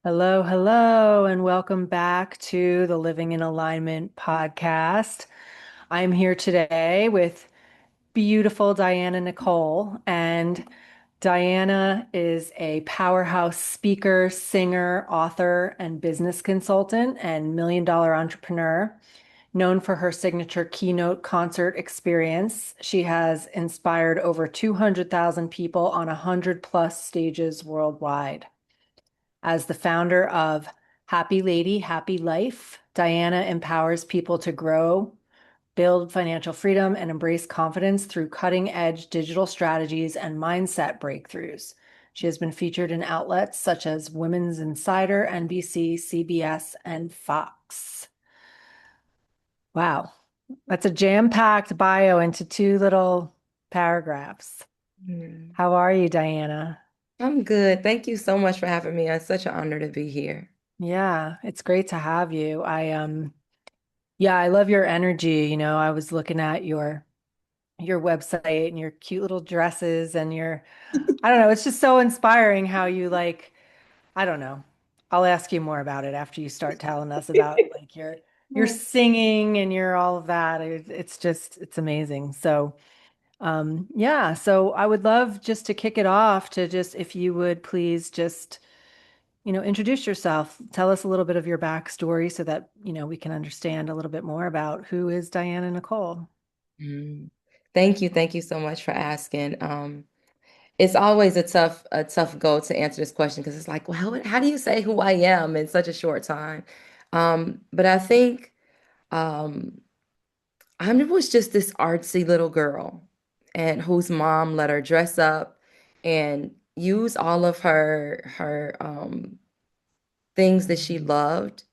Hello, hello, and welcome back to the Living in Alignment podcast. I'm here today with beautiful Dianna Nicole, and Dianna is a powerhouse speaker, singer, author, and business consultant and million-dollar entrepreneur. Known for her signature keynote concert experience, she has inspired over 200,000 people on 100 plus stages worldwide. As the founder of Happy Lady, Happy Life, Dianna empowers people to grow, build financial freedom, and embrace confidence through cutting edge digital strategies and mindset breakthroughs. She has been featured in outlets such as Women's Insider, NBC, CBS, and Fox. Wow, that's a jam-packed bio into two little paragraphs. Mm. How are you, Dianna? I'm good. Thank you so much for having me. It's such an honor to be here. Yeah, it's great to have you. Yeah, I love your energy. I was looking at your website and your cute little dresses and I don't know, it's just so inspiring how you I don't know. I'll ask you more about it after you start telling us about like your Mm. singing and your all of that. It's amazing. So, yeah, so I would love just to kick it off to just if you would please just introduce yourself. Tell us a little bit of your backstory so that, we can understand a little bit more about who is Dianna Nicole. Mm. Thank you so much for asking. It's always a tough goal to answer this question because it's like, well, how do you say who I am in such a short time? But I think um, I was just this artsy little girl, and whose mom let her dress up and use all of her things that she loved,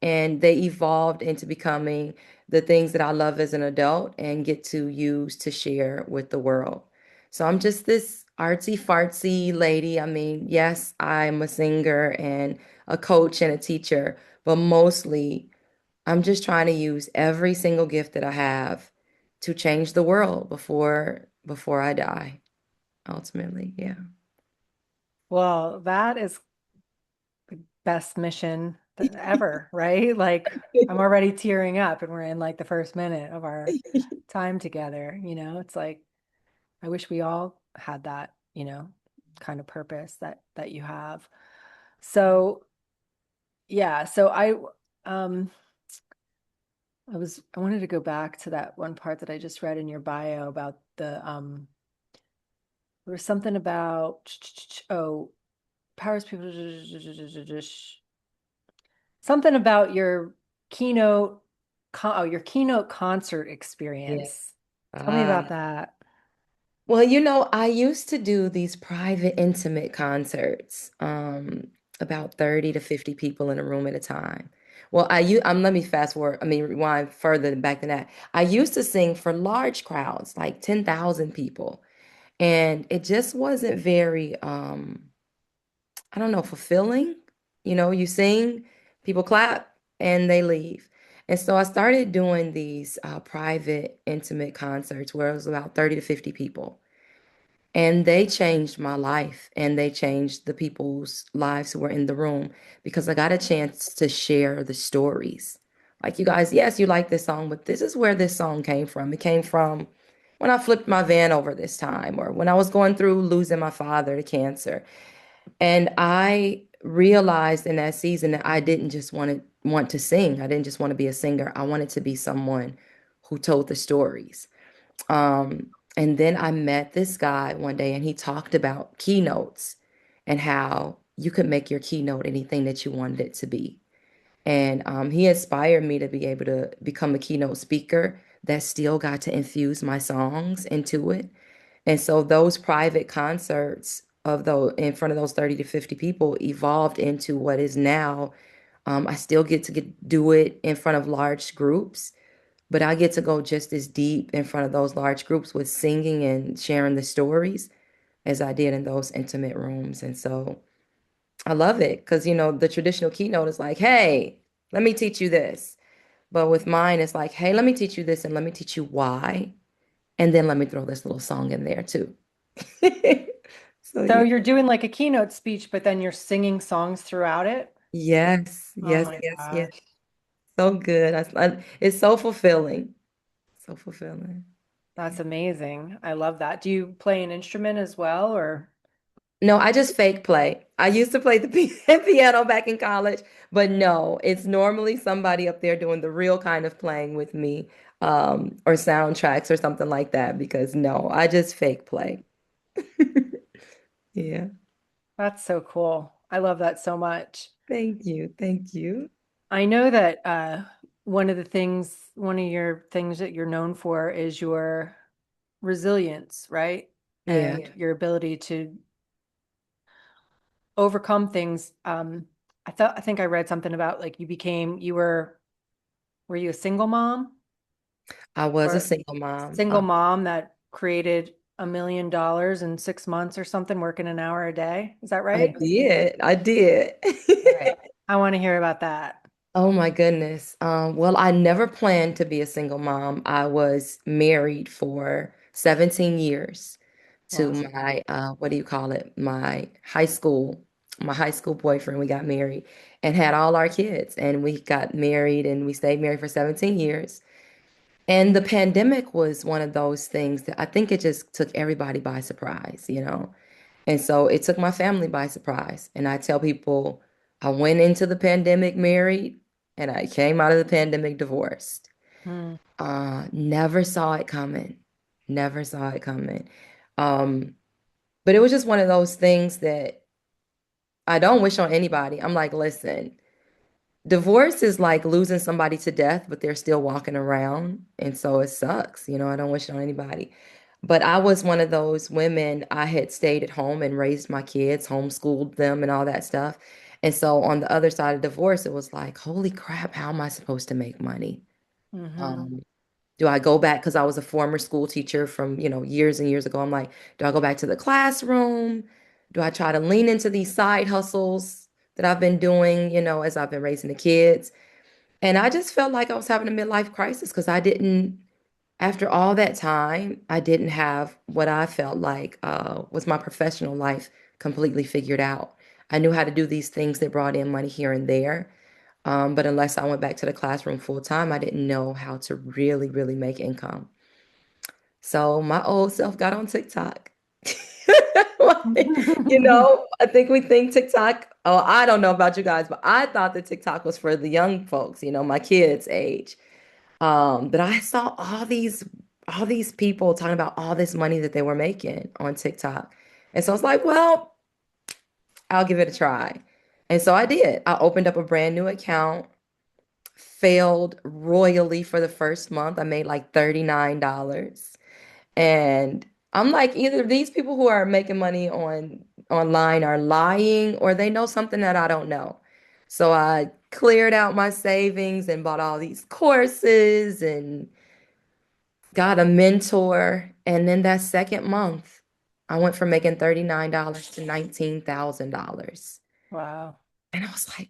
and they evolved into becoming the things that I love as an adult and get to use to share with the world. So I'm just this artsy fartsy lady. I mean, yes, I'm a singer and a coach and a teacher, but mostly I'm just trying to use every single gift that I have to change the world before I die, ultimately. Yeah. Well, that is the best mission ever, right? Like I'm already tearing up and we're in like the first minute of our time together, It's like I wish we all had that, kind of purpose that you have. So, yeah, so um I wanted to go back to that one part that I just read in your bio about there was something about powers people something about your keynote concert Yeah. experience. Tell me Ah. about that. Well, I used to do these private, intimate concerts, about 30 to 50 people in a room at a time. Well, let me fast forward, I mean, rewind further back than that. I used to sing for large crowds, like 10,000 people, and it just wasn't very, I don't know, fulfilling. You sing, people clap, and they leave. And so I started doing these private, intimate concerts where it was about 30 to 50 people. And they changed my life and they changed the people's lives who were in the room because I got a chance to share the stories. Like, you guys, yes, you like this song, but this is where this song came from. It came from when I flipped my van over this time, or when I was going through losing my father to cancer. And I realized in that season that I didn't just want to sing. I didn't just want to be a singer. I wanted to be someone who told the stories. And then I met this guy one day and he talked about keynotes and how you could make your keynote anything that you wanted it to be. And he inspired me to be able to become a keynote speaker that still got to infuse my songs into it. And so those private concerts of those in front of those 30 to 50 people evolved into what is now. I still get to do it in front of large groups, but I get to go just as deep in front of those large groups with singing and sharing the stories as I did in those intimate rooms. And so I love it because, the traditional keynote is like, hey, let me teach you this. But with mine, it's like, hey, let me teach you this and let me teach you why. And then let me throw this little song in there too. So So yeah. you're doing like a keynote speech, but then you're singing songs throughout it? Yes, Oh yes, my yes, yes. gosh. So good. It's so fulfilling. So fulfilling. That's amazing. I love that. Do you play an instrument as well, or? No, I just fake play. I used to play the piano back in college, but no, it's normally somebody up there doing the real kind of playing with me, or soundtracks or something like that, because no, I just fake play. Yeah. That's so cool. I love that so much. Thank you. Thank you. I know that one of your things that you're known for is your resilience, right? Yeah. And your ability to overcome things. I think I read something about like were you a single mom I was a or single mom. single mom that created $1 million in 6 months or something, working an hour a day? Is that I right? did. I did. All right. I want to hear about that. Oh my goodness. Well, I never planned to be a single mom. I was married for 17 years to Wow. my what do you call it? My high school boyfriend. We got married and had all our kids, and we got married and we stayed married for 17 years. And the pandemic was one of those things that I think it just took everybody by surprise, you know. And so it took my family by surprise. And I tell people I went into the pandemic married and I came out of the pandemic divorced. Hmm. Never saw it coming. Never saw it coming. Um, but it was just one of those things that I don't wish on anybody. I'm like, listen, divorce is like losing somebody to death, but they're still walking around. And so it sucks. You know, I don't wish it on anybody. But I was one of those women, I had stayed at home and raised my kids, homeschooled them, and all that stuff. And so on the other side of divorce, it was like, holy crap, how am I supposed to make money? Hmm. Um, do I go back? Because I was a former school teacher from, years and years ago. I'm like, do I go back to the classroom? Do I try to lean into these side hustles that I've been doing, as I've been raising the kids? And I just felt like I was having a midlife crisis because after all that time, I didn't have what I felt like was my professional life completely figured out. I knew how to do these things that brought in money here and there. But unless I went back to the classroom full time, I didn't know how to really, really make income. So my old self got on TikTok. I think we think TikTok. Oh, I don't know about you guys, but I thought that TikTok was for the young folks, my kids' age. But I saw all these people talking about all this money that they were making on TikTok. And so I was like, well, I'll give it a try. And so I did. I opened up a brand new account, failed royally for the first month. I made like $39. And I'm like, either these people who are making money online are lying or they know something that I don't know. So I cleared out my savings and bought all these courses and got a mentor. And then that second month, I went from making $39 to $19,000. Wow. And I was like,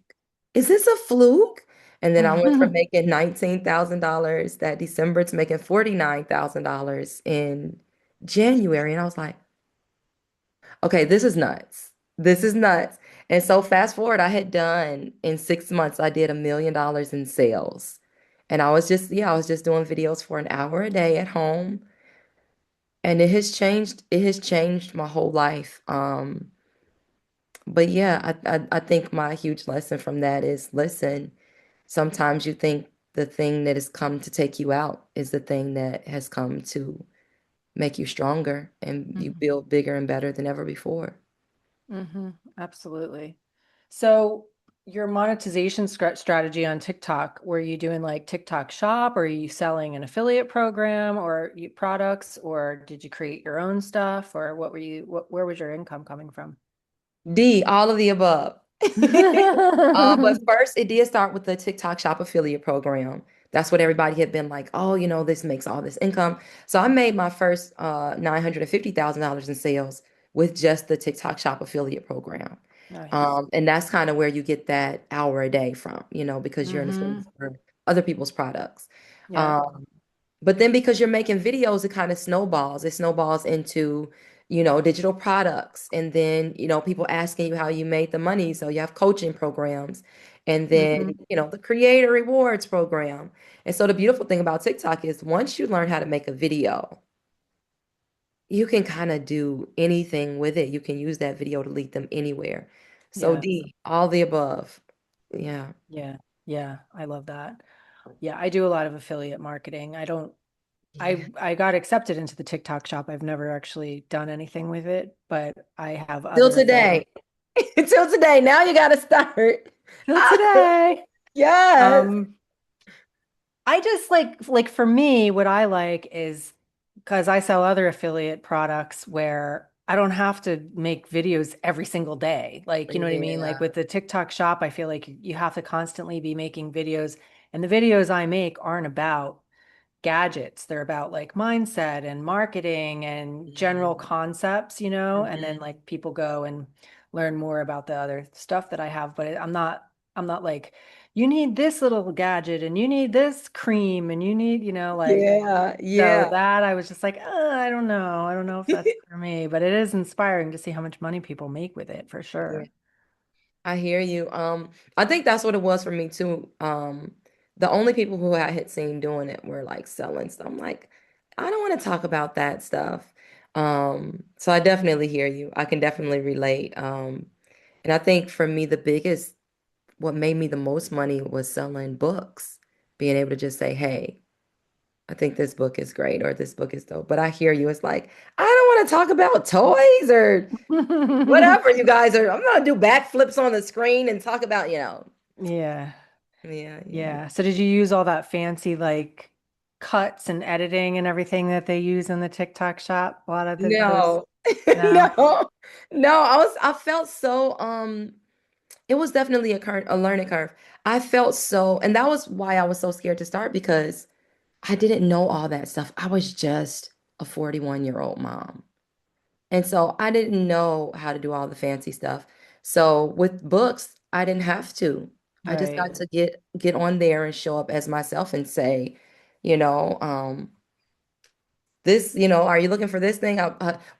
is this a fluke? And then I went from making $19,000 that December to making $49,000 in January. And I was like, okay, this is nuts. This is nuts. And so fast forward, I had done in 6 months, I did $1 million in sales. And I was just doing videos for an hour a day at home. And it has changed my whole life. But yeah, I think my huge lesson from that is listen, sometimes you think the thing that has come to take you out is the thing that has come to make you stronger and you Mhm. build bigger and better than ever before. Hmm. Absolutely. So your monetization strategy on TikTok, were you doing like TikTok shop, or are you selling an affiliate program or products, or did you create your own stuff, or where was your income coming from? D, all of the above. But first, it did start with the TikTok Shop affiliate program. That's what everybody had been like, oh, this makes all this income. So I made my first $950,000 in sales with just the TikTok Shop affiliate program. Nice. And that's kind of where you get that hour a day from, because you're in the Hmm. space for other people's products. Yeah. Um, but then because you're making videos, it kind of snowballs. It snowballs into digital products. And then, people asking you how you made the money. So you have coaching programs. And then, Hmm. the creator rewards program. And so the beautiful thing about TikTok is once you learn how to make a video, you can kind of do anything with it. You can use that video to lead them anywhere. So Yeah. D, all the above. Yeah. Yeah. Yeah. I love that. Yeah. I do a lot of affiliate marketing. I don't, Yeah. I got accepted into the TikTok shop. I've never actually done anything with it, but I have Till other affiliate. today. Till today. Now you got to start. Till today. Yes. Um, I just like for me, what I like is because I sell other affiliate products where I don't have to make videos every single day. Like, you know what I mean? Like Yeah. with the TikTok shop, I feel like you have to constantly be making videos, and the videos I make aren't about gadgets. They're about like mindset and marketing and general Yeah. concepts, and then Mhm. like people go and learn more about the other stuff that I have. But I'm not like, you need this little gadget and you need this cream and you need, like, Yeah. so Yeah. that I was just like, I don't know. I don't know if that's for me, but it is inspiring to see how much money people make with it for Yeah. sure. I hear you. I think that's what it was for me too. The only people who I had seen doing it were like selling stuff. I'm like, I don't want to talk about that stuff. So I definitely hear you. I can definitely relate. And I think for me, what made me the most money was selling books, being able to just say, hey, I think this book is great or this book is dope. But I hear you. It's like, I don't want to talk about toys or whatever you guys are. I'm gonna do backflips on the screen and talk about. Yeah. Yeah, yeah. Yeah. So did you use all that fancy like cuts and editing and everything that they use in the TikTok shop? A lot of those. No. No. No. No, I felt so it was definitely a learning curve. I felt so, and that was why I was so scared to start because I didn't know all that stuff. I was just a 41-year-old mom. And so I didn't know how to do all the fancy stuff. So with books, I didn't have to. I just Right. got to get on there and show up as myself and say, you know, this, are you looking for this thing?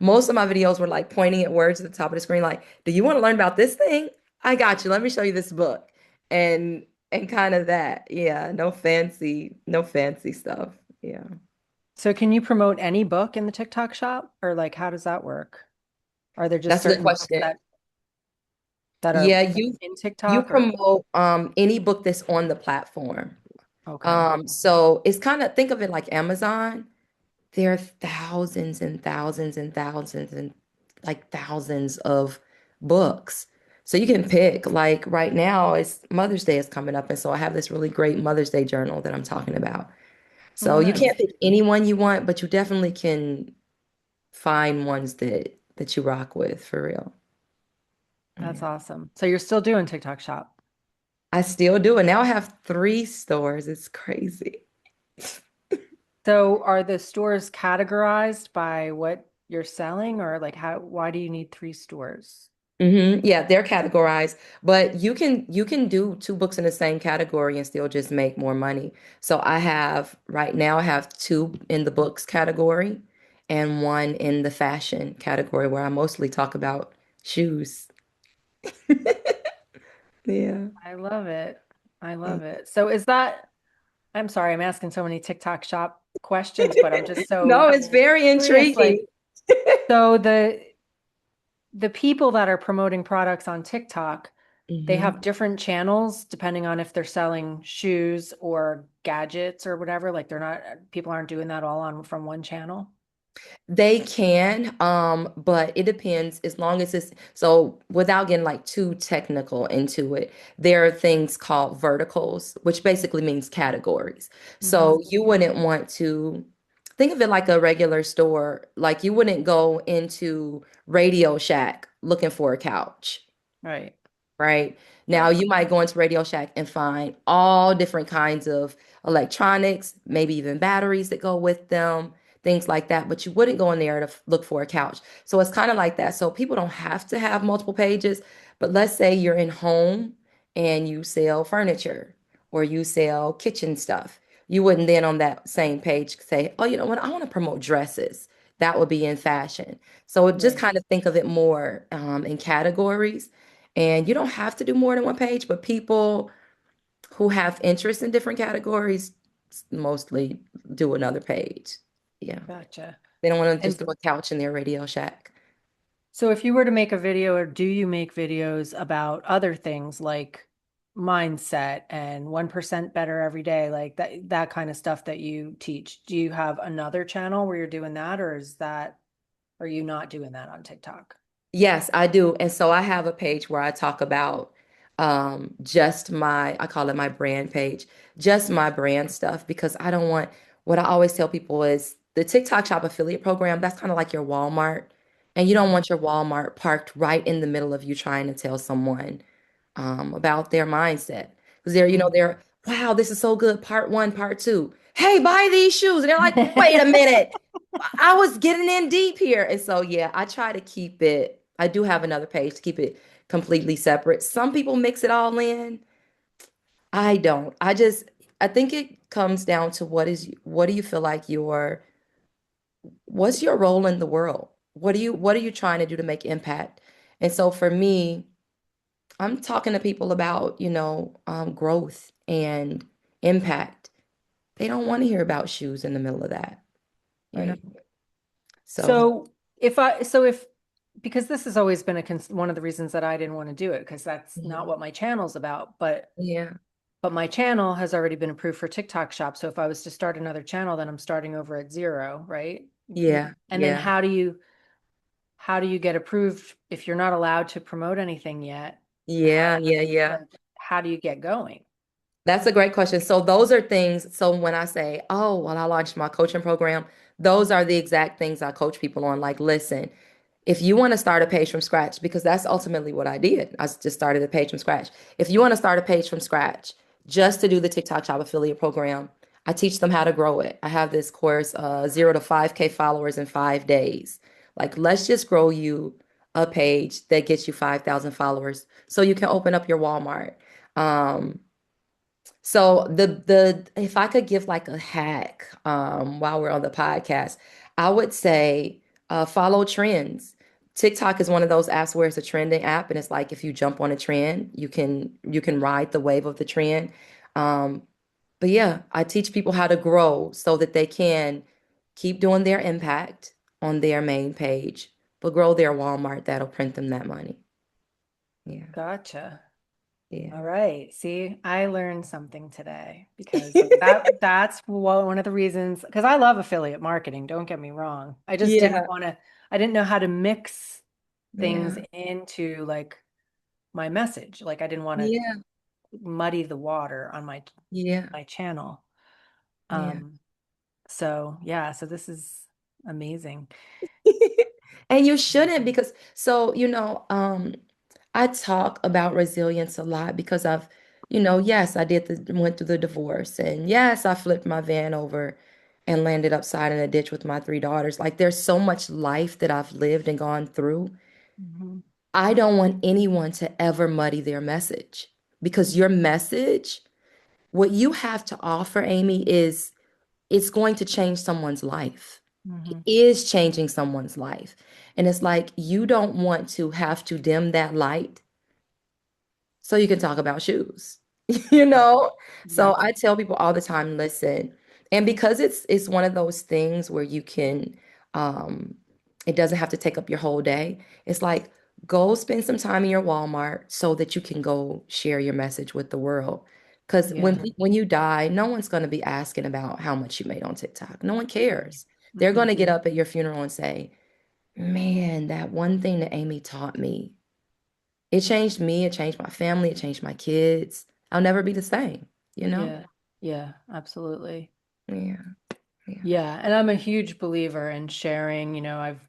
Most of my videos were like pointing at words at the top of the screen, like, do you want to learn about this thing? I got you. Let me show you this book. And kind of that. Yeah, no fancy stuff. Yeah. So can you promote any book in the TikTok shop or like how does that work? Are there just That's a good certain books question. that are Yeah, you in you TikTok or promote any book that's on the platform. okay. So it's kind of think of it like Amazon. There are thousands and thousands and thousands and like thousands of books. So you can pick, like right now, it's Mother's Day is coming up. And so I have this really great Mother's Day journal that I'm talking about. Oh, So you nice. can't pick any one you want, but you definitely can find ones that you rock with for real. That's Yeah. awesome. So you're still doing TikTok shop. I still do it. Now I have 3 stores. It's crazy. So are the stores categorized by what you're selling or like why do you need three stores? Yeah, they're categorized, but you can do 2 books in the same category and still just make more money. So right now I have 2 in the books category and 1 in the fashion category where I mostly talk about shoes. Yeah. I love it. I love it. So I'm sorry, I'm asking so many TikTok shop questions, but I'm just No, so it's very curious. intriguing. Like, so the people that are promoting products on TikTok, they Mhm. have different channels depending on if they're selling shoes or gadgets or whatever. Like people aren't doing that all on from one channel. They can, but it depends as long as it's so without getting like too technical into it, there are things called verticals, which basically means categories. Hmm. So you wouldn't want to think of it like a regular store. Like you wouldn't go into Radio Shack looking for a couch, Right. right? Now Right. you might go into Radio Shack and find all different kinds of electronics, maybe even batteries that go with them, things like that. But you wouldn't go in there to look for a couch. So it's kind of like that. So people don't have to have multiple pages, but let's say you're in home and you sell furniture or you sell kitchen stuff. You wouldn't then on that same page say, oh, you know what? I want to promote dresses. that would be in fashion. So just Right. kind of think of it more in categories. And you don't have to do more than one page, but people who have interest in different categories mostly do another page. Yeah. Gotcha. They don't want to just And throw a couch in their Radio Shack. so if you were to make a video, or do you make videos about other things like mindset and 1% better every day, like that kind of stuff that you teach? Do you have another channel where you're doing that, or are you not doing that on TikTok? Yes, I do. And so I have a page where I talk about just I call it my brand page, just my brand stuff, because I don't want, what I always tell people is the TikTok Shop affiliate program, that's kind of like your Walmart. And you don't Mhm. want your Walmart parked right in the middle of you trying to tell someone about their mindset. Because Mhm. wow, this is so good. Part one, part two. Hey, buy these shoes. And they're like, wait a minute. I was getting in deep here. And so, yeah, I try to keep it. I do have another page to keep it completely separate. Some people mix it all in. I don't. I think it comes down to what do you feel like what's your role in the world? What are you trying to do to make impact? And so for me, I'm talking to people about, growth and impact. They don't want to hear about shoes in the middle of that, you know? Right. So, So if because this has always been one of the reasons that I didn't want to do it, because that's not yeah, what my channel's about, yeah, but my channel has already been approved for TikTok Shop. So if I was to start another channel, then I'm starting over at zero, right? yeah, And then yeah, how do you get approved if you're not allowed to promote anything yet? How yeah, yeah, yeah. like how do you get going? That's a great question. So those are things. So when I say, oh, well, I launched my coaching program, those are the exact things I coach people on. Like, listen, if you want to start a page from scratch, because that's ultimately what I did. Just started a page from scratch. If you want to start a page from scratch, just to do the TikTok Shop affiliate program, I teach them how to grow it. I have this course, 0 to 5K followers in 5 days. Like, let's just grow you a page that gets you 5,000 followers so you can open up your Walmart. Um, so the if I could give like a hack while we're on the podcast, I would say follow trends. TikTok is one of those apps where it's a trending app, and it's like if you jump on a trend, you can ride the wave of the trend. Um, but yeah, I teach people how to grow so that they can keep doing their impact on their main page, but grow their Walmart that'll print them that money. Yeah, Gotcha. All yeah. right. See, I learned something today because that's one of the reasons, because I love affiliate marketing, don't get me wrong. I just Yeah, I didn't know how to mix things yeah, into like my message. Like I didn't want to yeah, muddy the water on yeah, my channel. yeah. Um, so yeah, so this is amazing. And you shouldn't because I talk about resilience a lot because yes, I went through the divorce and yes, I flipped my van over and landed upside in a ditch with my 3 daughters. Like there's so much life that I've lived and gone through. Mhm. I don't want anyone to ever muddy their message because your message, what you have to offer, Amy, is it's going to change someone's life. It Mhm. is changing someone's life. And it's like you don't want to have to dim that light so you can talk about shoes. You Right. know? So Yep. I tell people all the time, listen, and because it's one of those things where you can um it doesn't have to take up your whole day. It's like go spend some time in your Walmart so that you can go share your message with the world. Because Yeah. when you die, no one's going to be asking about how much you made on TikTok. No one Right. cares. They're going Mhm. to get up at your funeral and say, "Man, that one thing that Amy taught me, it changed me, it changed my family, it changed my kids. I'll never be the same, you know?" Yeah. Yeah, absolutely. Yeah, yeah, Yeah, and I'm a huge believer in sharing. I've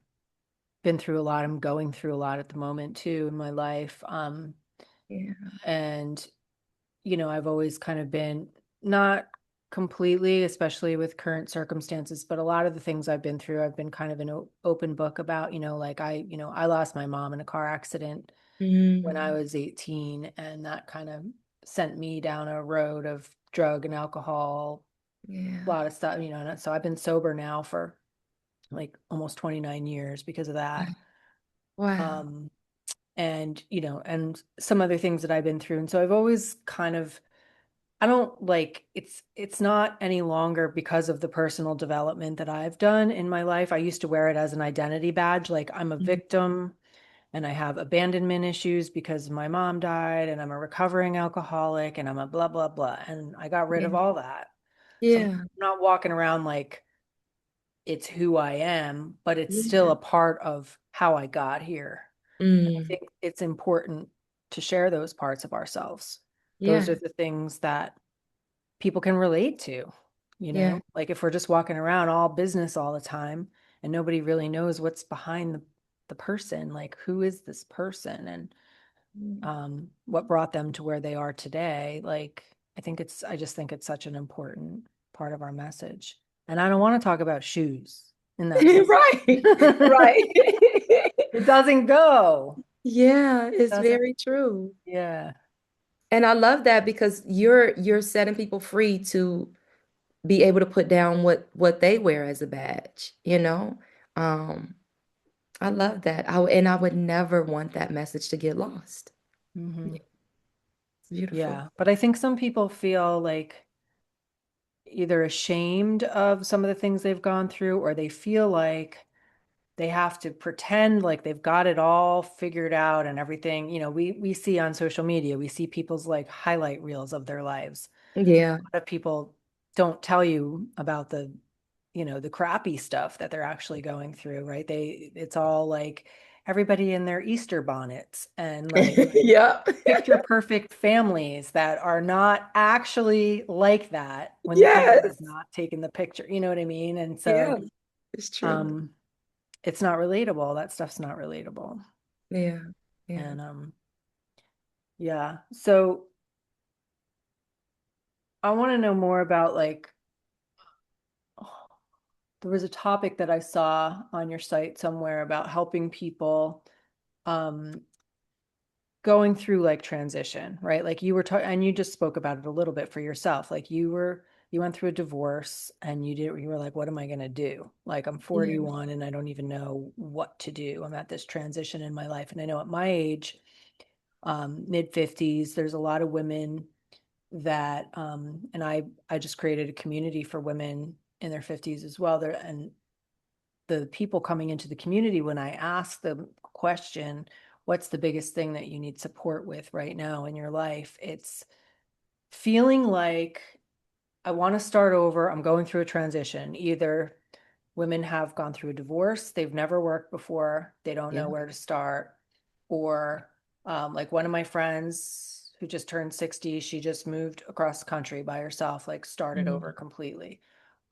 been through a lot. I'm going through a lot at the moment too in my life. yeah. And I've always kind of been not completely, especially with current circumstances, but a lot of the things I've been through, I've been kind of an open book about, like I lost my mom in a car accident when I Mhm. was 18, and that kind of sent me down a road of drug and alcohol, a Yeah. lot of stuff, and so I've been sober now for like almost 29 years because of that. Wow. Um, and and some other things that I've been through. And so I've always kind of, I don't like it's not any longer because of the personal development that I've done in my life. I used to wear it as an identity badge, like I'm a Mhm. victim and I have abandonment issues because my mom died and I'm a recovering alcoholic and I'm a blah blah blah. And I got rid Yeah. of all that. So I'm Yeah. not walking around like it's who I am, but it's still Yeah. a part of how I got here. I Mm. think it's important to share those parts of ourselves. Those are Yeah. the things that people can relate to, Yeah. like if we're just walking around all business all the time and nobody really knows what's behind the person, like who is this person and Mm. what brought them to where they are today. Like I just think it's such an important part of our message. And I don't want to talk about shoes in that message. Right. Right. It doesn't go. Yeah, It it's doesn't. very true. Yeah. And I love that because you're setting people free to be able to put down what they wear as a badge, you know? Um, I love that. And I would never want that message to get lost. Hmm. Yeah, it's beautiful. Yeah. But I think some people feel like either ashamed of some of the things they've gone through or they feel like they have to pretend like they've got it all figured out and everything. We see on social media, we see people's like highlight reels of their lives. Yeah. A lot of people don't tell you about the crappy stuff that they're actually going through, right? It's all like everybody in their Easter bonnets and like Yep. picture perfect families that are not actually like that when the camera is Yes. not taking the picture. You know what I mean? And Yeah, so it's true. um it's not relatable. That stuff's not relatable. Yeah. Yeah. And yeah. So I want to know more about like there was a topic that I saw on your site somewhere about helping people um going through like transition, right? Like you were talking and you just spoke about it a little bit for yourself. Like you went through a divorce and you were like, what am I going to do? Like I'm Yeah. 41 and I don't even know what to do. I'm at this transition in my life. And I know at my age, mid 50s, there's a lot of women that and I just created a community for women in their 50s as well. There and the people coming into the community, when I ask the question, what's the biggest thing that you need support with right now in your life? It's feeling like I want to start over. I'm going through a transition. Either women have gone through a divorce, they've never worked before, they don't know Yeah. where to start, or like one of my friends who just turned 60, she just moved across the country by herself, like started over Mm. completely.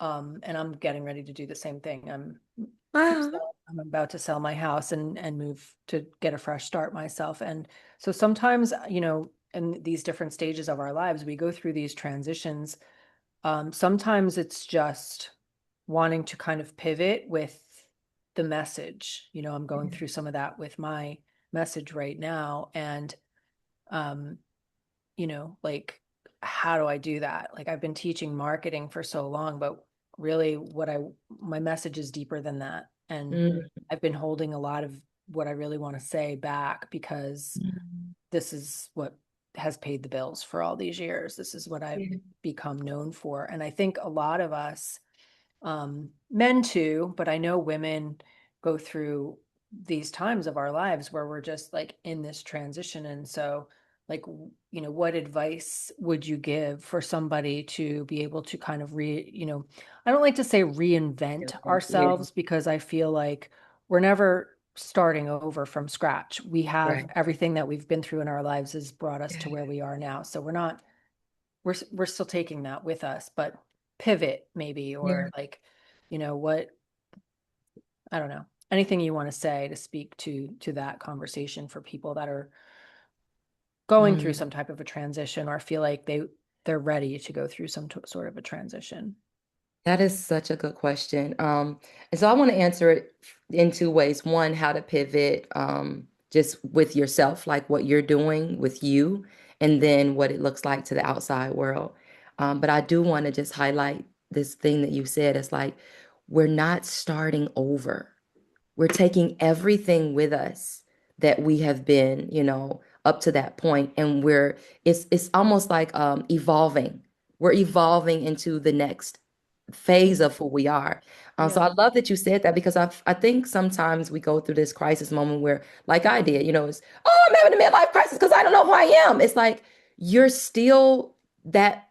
And I'm getting ready to do the same thing. Wow. I'm about to sell my house and move to get a fresh start myself. And so sometimes, in these different stages of our lives, we go through these transitions. Sometimes it's just wanting to kind of pivot with the message. I'm going Yeah. through some of that with my message right now. And, um, like, how do I do that? Like, I've been teaching marketing for so long, but really my message is deeper than that. And Mm. I've been holding a lot of what I really want to say back because Mm. this is what has paid the bills for all these years. This is what I've Yeah. become known for. And I think a lot of us, men too, but I know women go through these times of our lives where we're just like in this transition. And so, like, what advice would you give for somebody to be able to kind of I don't like to say Yeah. reinvent Yeah. ourselves because I feel like we're never starting over from scratch. We have Right. everything that we've been through in our lives has brought us Yeah. to where we are now. So we're still taking that with us, but pivot maybe, Yeah. or like, what, I don't know, anything you want to say to speak to that conversation for people that are going through Mm. some type of a transition or feel like they're ready to go through some sort of a transition. That is such a good question. And so I want to answer it in two ways. One, how to pivot just with yourself, like what you're doing with you, and then what it looks like to the outside world. But I do want to just highlight this thing that you said. It's like we're not starting over. We're taking everything with us that we have been, up to that point, and it's almost like evolving. We're evolving into the next phase of who we are. So Yeah. I love that you said that because I think sometimes we go through this crisis moment where, like I did, it's, oh, I'm having a midlife crisis because I don't know who I am. It's like you're still like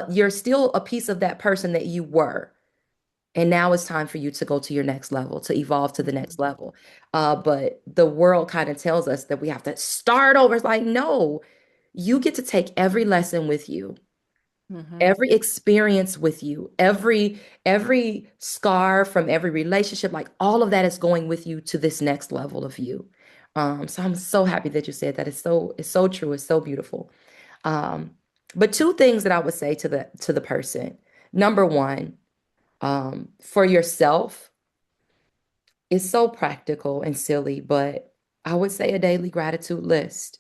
you're still a piece of that person that you were. And now it's time for you to go to your next level, to evolve to the next level. But the world kind of tells us that we have to start over. It's like, no, you get to take every lesson with you, Mm-hmm. every experience with you, every scar from every relationship, like all of that is going with you to this next level of you. So I'm so happy that you said that. It's so true. It's so beautiful. Um, but two things that I would say to the person. Number one, for yourself, it's so practical and silly, but I would say a daily gratitude list.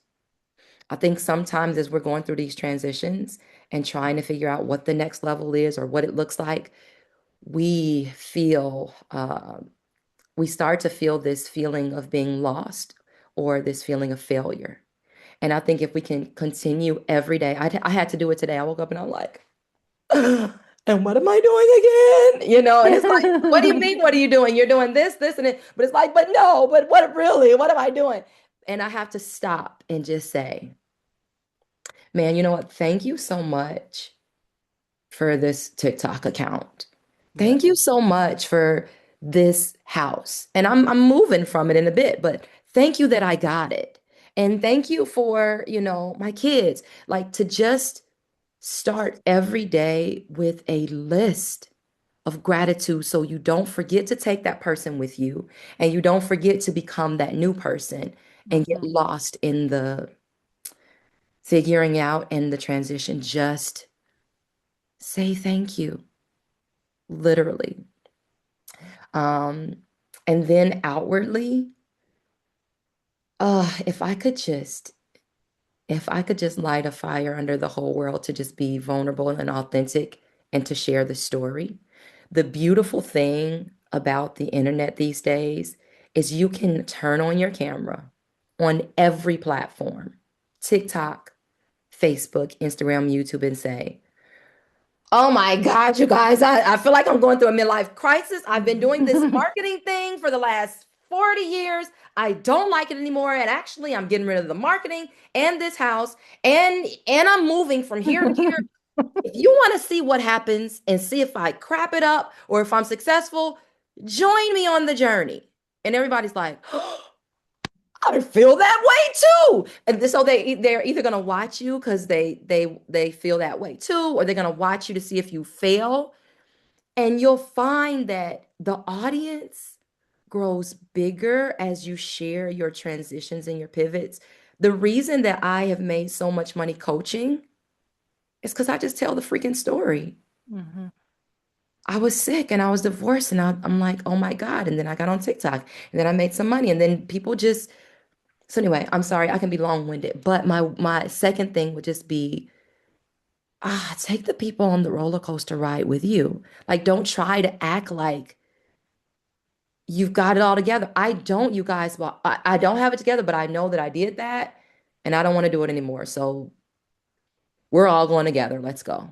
I think sometimes as we're going through these transitions and trying to figure out what the next level is or what it looks like, we feel, we start to feel this feeling of being lost or this feeling of failure. And I think if we can continue every day, I had to do it today. I woke up and I'm like, and what am I doing again? And it's like, what do you mean? What are you doing? You're doing this, and it, but it's like, but no, but what really? What am I doing? And I have to stop and just say, man, you know what? Thank you so much for this TikTok account. Yeah. Thank you so much for this house. And I'm moving from it in a bit, but thank you that I got it. And thank you for, my kids. Like to just start every day with a list of gratitude so you don't forget to take that person with you and you don't forget to become that new person and get Mm-hmm. lost in the figuring out and the transition. Just say thank you, literally. Um, and then outwardly, if I could just if I could just light a fire under the whole world to just be vulnerable and authentic and to share the story. The beautiful thing about the internet these days is you can turn on your camera on every platform, TikTok, Facebook, Instagram, YouTube, and say, oh my God, you guys, I feel like I'm going through a midlife crisis. I've been doing this marketing thing for the last 40 years. I don't like it anymore. And actually, I'm getting rid of the marketing and this house and I'm moving from here to here. If you want to see what happens and see if I crap it up or if I'm successful, join me on the journey. And everybody's like, I feel that way too. And so they're either gonna watch you because they feel that way too, or they're gonna watch you to see if you fail. And you'll find that the audience grows bigger as you share your transitions and your pivots. The reason that I have made so much money coaching is because I just tell the freaking story. Mm-hmm. I was sick and I was divorced, and I'm like, oh my God. And then I got on TikTok and then I made some money. And then people just so anyway, I'm sorry, I can be long-winded, but my second thing would just be take the people on the roller coaster ride with you. Like, don't try to act like you've got it all together. I don't, you guys, but I don't have it together, but I know that I did that and I don't want to do it anymore. So we're all going together. Let's go.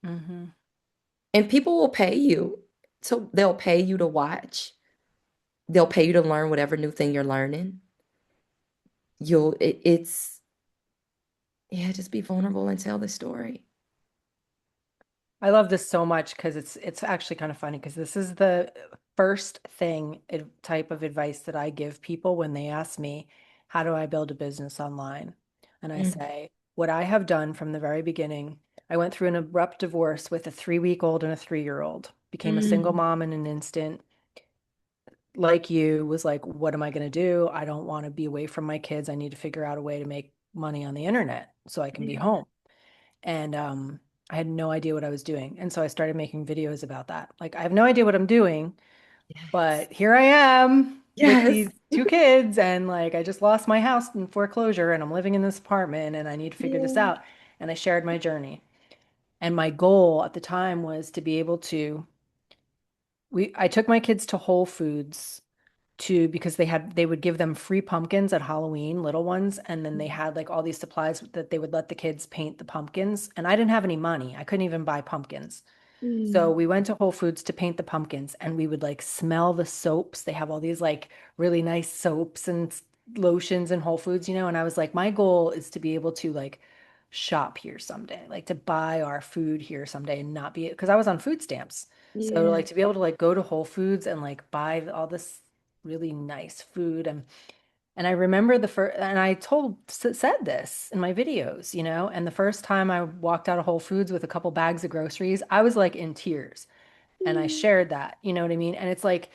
Mm-hmm. And people will pay you. So they'll pay you to watch. They'll pay you to learn whatever new thing you're learning. It's yeah, just be vulnerable and tell the story. I love this so much because it's actually kind of funny because this is the first type of advice that I give people when they ask me, how do I build a business online? And I Mm, say, what I have done from the very beginning, I went through an abrupt divorce with a 3-week-old and a 3-year-old, became a single mm, mom in an instant, like you, was like, what am I going to do? I don't want to be away from my kids. I need to figure out a way to make money on the internet so I can be yeah. home. And I had no idea what I was doing. And so I started making videos about that. Like, I have no idea what I'm doing, Yes. but here I am with Yes. these 2 kids. And like, I just lost my house in foreclosure and I'm living in this apartment and I need to figure this Yeah. out. And I shared my journey. And my goal at the time was to be able to I took my kids to Whole Foods to because they would give them free pumpkins at Halloween, little ones, and then they had like all these supplies that they would let the kids paint the pumpkins, and I didn't have any money. I couldn't even buy pumpkins. So Mm. we went to Whole Foods to paint the pumpkins and we would like smell the soaps. They have all these like really nice soaps and lotions in Whole Foods, and I was like, my goal is to be able to like shop here someday, like to buy our food here someday and not be, because I was on food stamps. So Yeah. like to be able to like go to Whole Foods and like buy all this really nice food and I remember the first, and I said this in my videos, and the first time I walked out of Whole Foods with a couple bags of groceries, I was like in tears. And I Mm. shared that, you know what I mean? And it's like,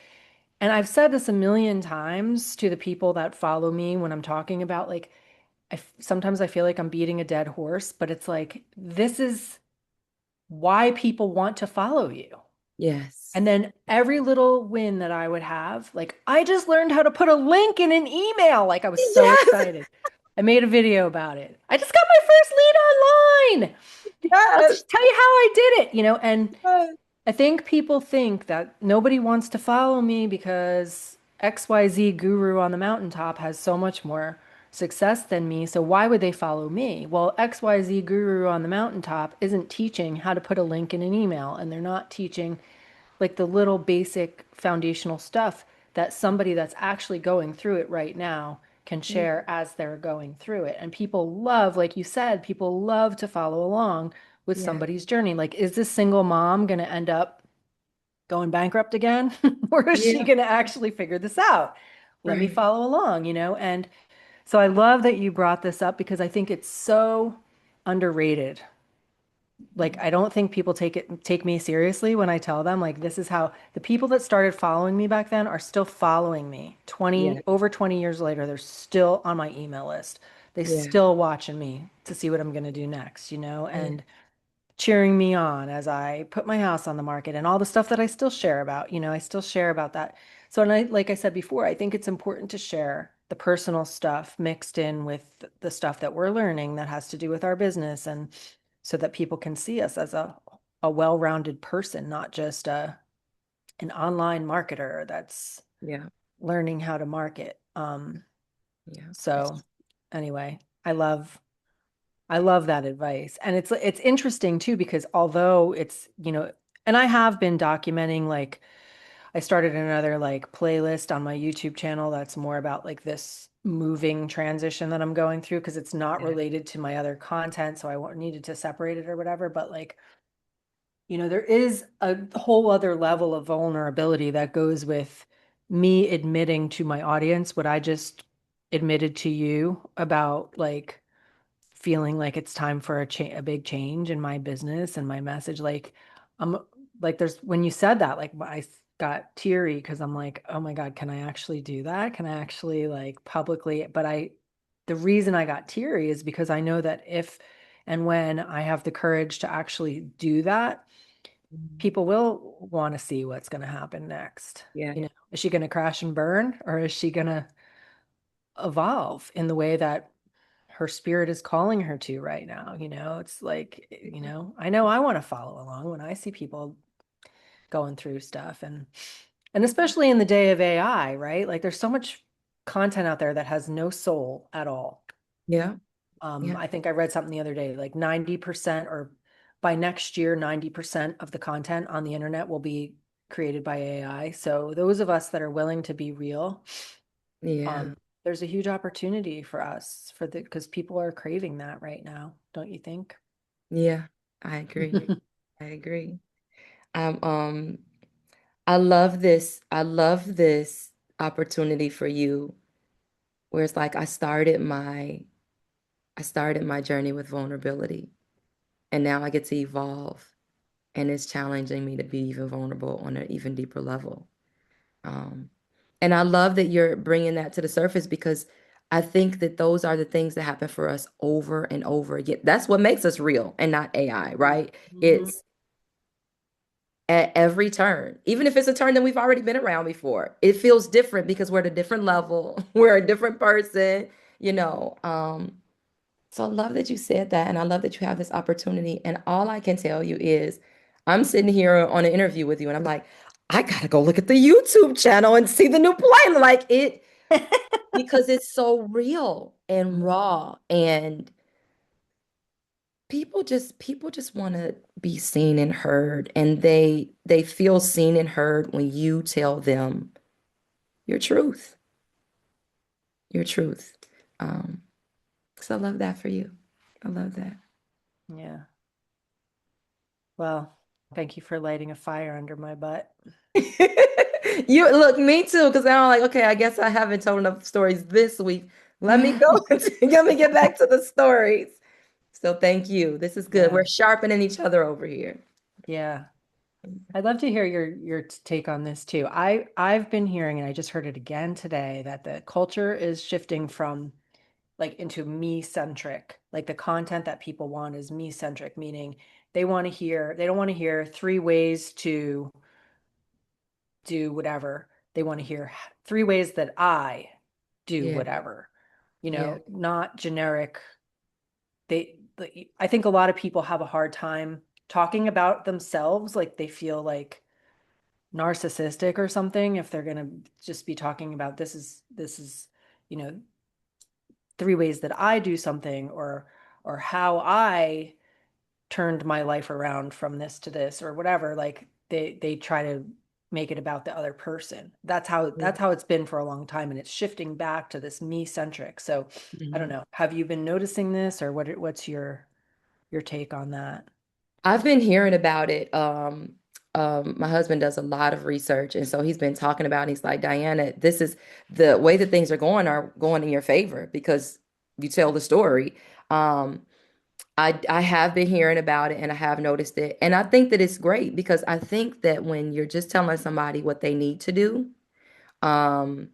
and I've said this a million times to the people that follow me when I'm talking about like, sometimes I feel like I'm beating a dead horse, but it's like, this is why people want to follow you. Yes. And then every little win that I would have, like I just learned how to put a link in an email. Like I was so Yes. excited. I made a video about it. I just got my first lead online. Let's Yes. just tell you how I did it, and Yes. I think people think that nobody wants to follow me because XYZ guru on the mountaintop has so much more success than me. So why would they follow me? Well, XYZ guru on the mountaintop isn't teaching how to put a link in an email, and they're not teaching like the little basic foundational stuff that somebody that's actually going through it right now can Mm. share as they're going through it. And people love, like you said, people love to follow along with Yeah. somebody's journey. Like, is this single mom going to end up going bankrupt again? Or is she Yeah. going to actually figure this out? Let me Right. follow along. And so I love that you brought this up because I think it's so underrated. Like I don't think people take me seriously when I tell them like this is how the people that started following me back then are still following me. Yeah. 20 years later, they're still on my email list. They Yeah. still watching me to see what I'm going to do next, Yeah. and cheering me on as I put my house on the market and all the stuff that I still share about, I still share about that. So, and like I said before, I think it's important to share the personal stuff mixed in with the stuff that we're learning that has to do with our business and so that people can see us as a well-rounded person, not just an online marketer that's Yeah. learning how to market. Yeah. So anyway, I love that advice. And it's interesting too because although and I have been documenting like I started another like playlist on my YouTube channel that's more about like this moving transition that I'm going through because it's not Yeah. related to my other content, so needed to separate it or whatever, but like there is a whole other level of vulnerability that goes with me admitting to my audience what I just admitted to you about like feeling like it's time for a big change in my business and my message. Like, I'm like, there's when you said that, like, I got teary because I'm like, oh my God, can I actually do that? Can I actually like publicly? But the reason I got teary is because I know that if and when I have the courage to actually do that, Mm. people will want to see what's going to happen next. Yeah. Is she going to crash and burn or is she going to evolve in the way that her spirit is calling her to right now? It's like, I know I want to follow along when I see people going through stuff and especially in the day of AI, right? Like there's so much content out there that has no soul at all. Yeah. Yeah. I think I read something the other day, like 90% or by next year, 90% of the content on the internet will be created by AI. So those of us that are willing to be real, Yeah. there's a huge opportunity for us because people are craving that right now, don't you think? Yeah. I agree. I agree. Um, um, I love this. I love this opportunity for you where it's like I started my journey with vulnerability and now I get to evolve and it's challenging me to be even vulnerable on an even deeper level. Um, and I love that you're bringing that to the surface because I think that those are the things that happen for us over and over again. That's what makes us real and not AI, right? Mhm. It's at every turn, even if it's a turn that we've already been around before, it feels different because we're at a different level, we're a different person, you know. So I love that you said that, and I love that you have this opportunity. And all I can tell you is, I'm sitting here on an interview with you, and I'm like, I gotta go look at the YouTube channel and see the new play. Like it, because it's so real and raw, and people just want to be seen and heard, and they feel seen and heard when you tell them your truth, your truth. Um, so I love that for you. I love that. Yeah. Well, thank you for lighting a fire under my butt. You look, me too, because I'm like, okay, I guess I haven't told enough stories this week. Let me go. Let me get back to the stories. So thank you. This is good. Yeah. We're sharpening each other over here. Yeah. I'd love to hear your take on this too. I've been hearing, and I just heard it again today, that the culture is shifting from like into me centric. Like the content that people want is me centric, meaning they don't want to hear three ways to do whatever. They want to hear three ways that I do Yeah, whatever. yeah. Not generic. I think a lot of people have a hard time talking about themselves, like they feel like narcissistic or something if they're going to just be talking about this is you know three ways that I do something, or how I turned my life around from this to this or whatever. Like they try to make it about the other person. That's how it's been for a long time, and it's shifting back to this me centric. So I don't Mhm. know, have you been noticing this, or what's your take on that? I've been hearing about it. My husband does a lot of research, and so he's been talking about it. He's like, Diana, this is the way that things are going in your favor because you tell the story. Um, I have been hearing about it and I have noticed it. And I think that it's great because I think that when you're just telling somebody what they need to do, um,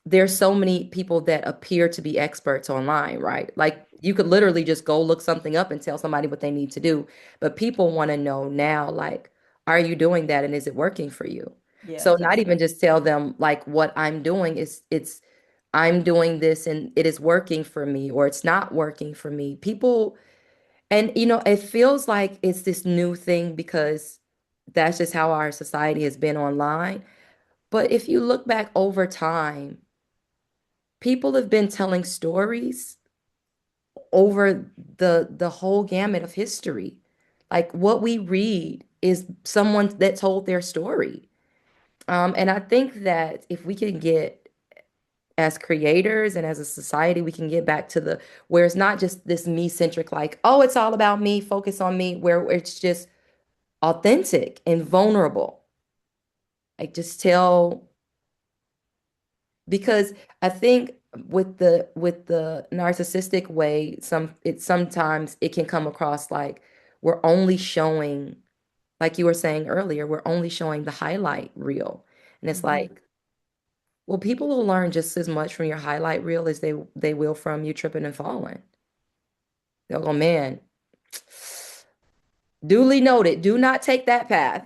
there's so many people that appear to be experts online, right? Like you could literally just go look something up and tell somebody what they need to do. But people want to know now, like, are you doing that and is it working for you? Yeah, So not even just tell them like what I'm doing is it's I'm doing this and it is working for me or it's not working for me. People, and it feels like it's this new thing because that's just how our society has been online. But if you look back over time, people have been telling stories over the whole gamut of history. Like what we read is someone that told their story. And I think that if we can get as creators and as a society, we can get back to the where it's not just this me-centric, like, oh, it's all about me, focus on me, where it's just authentic and vulnerable. Like just tell because I think with the narcissistic way, sometimes it can come across like we're only showing, like you were saying earlier, we're only showing the highlight reel. And it's hmm like, well, people will learn just as much from your highlight reel as they will from you tripping and falling. They'll go, man, duly noted, do not take that path.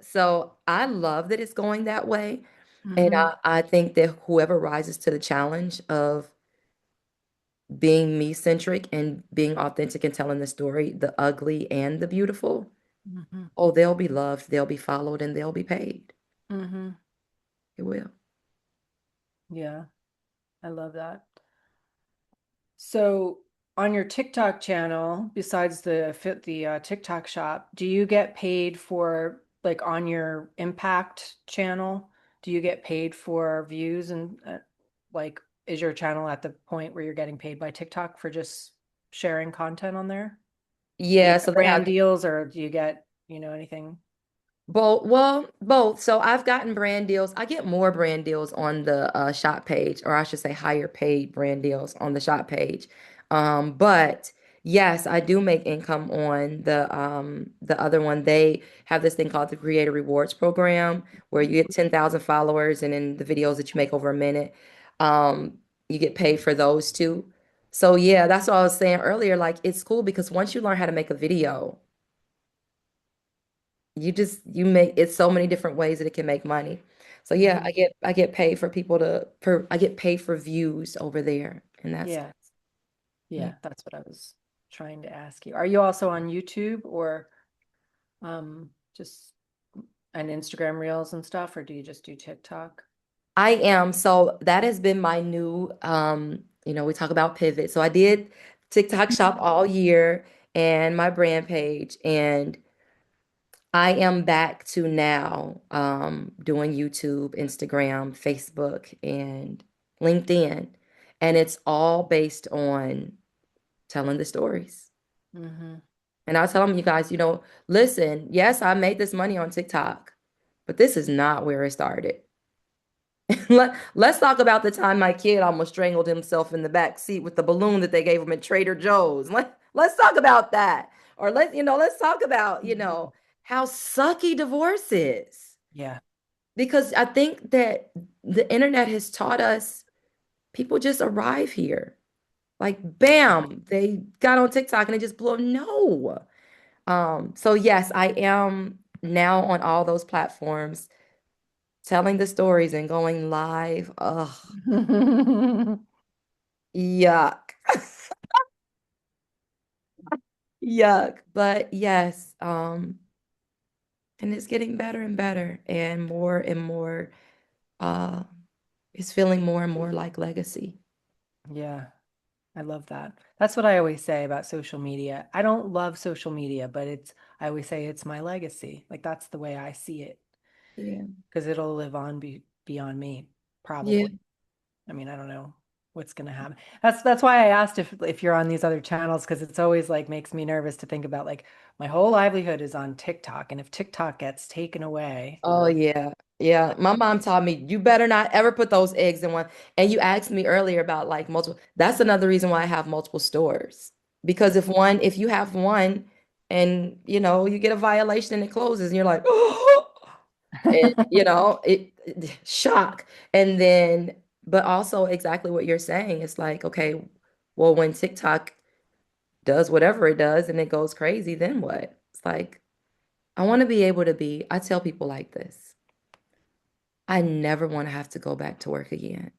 So I love that it's going that way. And hmm I think that whoever rises to the challenge of being me centric and being authentic and telling the story, the ugly and the beautiful, hmm oh, they'll be loved, they'll be followed, and they'll be paid. hmm It will. yeah, I love that. So on your TikTok channel, besides the TikTok shop, do you get paid for, like, on your impact channel? Do you get paid for views, and like is your channel at the point where you're getting paid by TikTok for just sharing content on there? Do you Yeah, so get they brand have deals, or do you get, anything? both. Well, both. So I've gotten brand deals. I get more brand deals on the shop page, or I should say higher paid brand deals on the shop page. But yes, I do make income on the other one. They have this thing called the Creator Rewards Program where you get 10,000 followers and then the videos that you make over a minute, um, you get paid for those too. So yeah, that's what I was saying earlier. Like it's cool because once you learn how to make a video, you make it's so many different ways that it can make money. So yeah, Hmm I get paid for people I get paid for views over there, and that's Yeah, yeah. yeah, that's what I was trying to ask you. Are you also on YouTube, or just And Instagram Reels and stuff, or do you just do TikTok? I am. So that has been my new, we talk about pivot. So I did TikTok shop all year and my brand page, and I am back to now doing YouTube, Instagram, Facebook, and LinkedIn. And it's all based on telling the stories. Hmm. And I tell them, you guys, listen, yes, I made this money on TikTok, but this is not where it started. Let's talk about the time my kid almost strangled himself in the back seat with the balloon that they gave him at Trader Joe's. Let's talk about that. Or let's talk about, how sucky divorce is. Yeah. Because I think that the internet has taught us people just arrive here. Like, bam, they got on TikTok and they just blew up. No. So yes, I am now on all those platforms telling the stories and going live. Ugh, yuck. Yuck. But yes, and it's getting better and better and more uh it's feeling more and more like legacy. Yeah, I love that. That's what I always say about social media. I don't love social media, but I always say it's my legacy. Like that's the way I see it Yeah. because it'll live on beyond me, Yeah. probably. I mean, I don't know what's gonna happen. That's why I asked if you're on these other channels because it's always like makes me nervous to think about like my whole livelihood is on TikTok, and if TikTok gets taken away, Oh yeah. Yeah. like My mom taught me you better not ever put those eggs in one. And you asked me earlier about like multiple. That's another reason why I have multiple stores. Because if you have one and you get a violation and it closes and you're like, and shock. And then, but also exactly what you're saying. It's like, okay, well, when TikTok does whatever it does and it goes crazy, then what? It's like, I want to be able to I tell people like this. I never want to have to go back to work again.